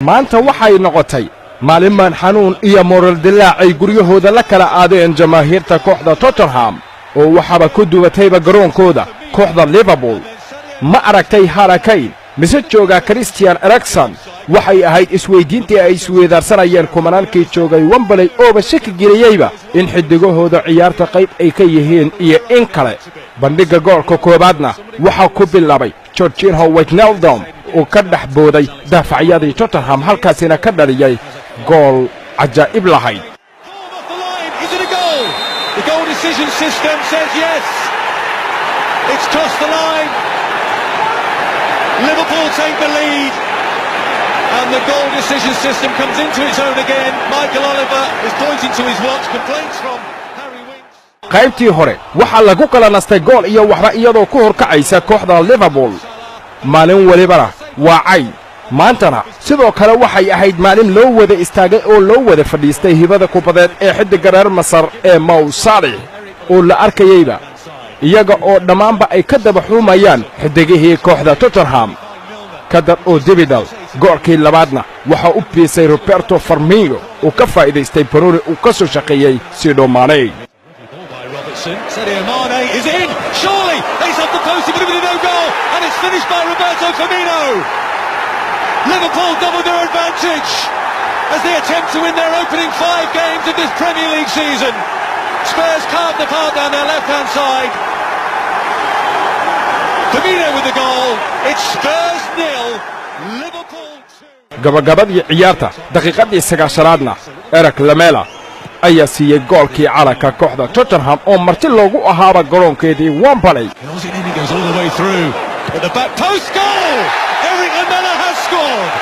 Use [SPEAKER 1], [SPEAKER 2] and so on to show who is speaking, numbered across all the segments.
[SPEAKER 1] maanta waxay noqotay maalin maan xanuun iyo moral dilaac ay guryahooda la kala aadeen jamaahiirta kooxda Tottenham oo waxaba ku duwatayba garoonkooda kooxda Liverpool ma aragtay Falanqaynta mise jooga Christian Eriksen waxay ahayd isweydiintii ay isweedarsanayeen kumanankii joogay Wembley oo shaki geliyayba in xidigahooda ciyaarta qayb ay ka yihiin iyo in kale bandhiga goolka koobaadna waxa ku bilaabay Jorginho Wijnaldum oo ka dhax booday daafacyadii Tottenham halkaasina ka dhaliyay gool cajaa'ib lahayd.
[SPEAKER 2] The goal decision system says yes. It's crossed the line. Liverpool take the lead. And the goal decision system comes into its own again. Michael Oliver is pointing to his watch. Complaints from Harry Winks.
[SPEAKER 1] qaybtii hore waxa lagu kala nastay gool iyo waxba iyadoo ku horkacaysa kooxda Liverpool. maalin walibana waa cay. maantana sidoo kale waxay ahayd maalin loo wada istaagay oo loo wada fadhiistay hibada kubadeed ee xidiga reer Masar ee Mo Salah oo la arkayayba iyaga oo dhamaanba ay ka daba xuumayaan xidigihii kooxda Tottenham kadar oo dibidal goolkii labaadna waxa uu piisay Roberto Firmino oo ka faa'iideystay Bruni uu ka soo shaqeeyay Sadio Mane.
[SPEAKER 2] Sadio Mane is in. Surely he's off the post, but no goal, and it's finished by Roberto Firmino. Liverpool double their advantage as they attempt to win their opening 5 games of this Premier League season. Spurs carved the path down their left-hand side. Firmino with the goal. It's Spurs 0, Liverpool 2.
[SPEAKER 1] gabagabadii ciyaarta daqiiqadii 9aadna Eric Lamela ayaa siiyay goolkii calanka kooxda Tottenham oo marti loogu ahaaba garoonkeedii Wembley.
[SPEAKER 2] At the back post goal! Eric Lamela has scored!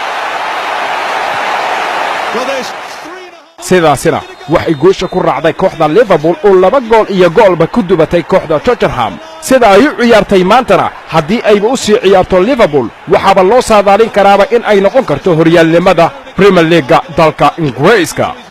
[SPEAKER 2] Well, there's 3.5...
[SPEAKER 1] sidaasina waxay guusha ku raacday kooxda Liverpool oo 2 gool iyo goolba ku dubatay kooxda Tottenham. sida ay u ciyaartay maantana haddii ayba u sii ciyaarto Liverpool waxaaba loo saadaalin karaaba in ay noqon karto horyaalnimada Premier League dalka Ingiriiska.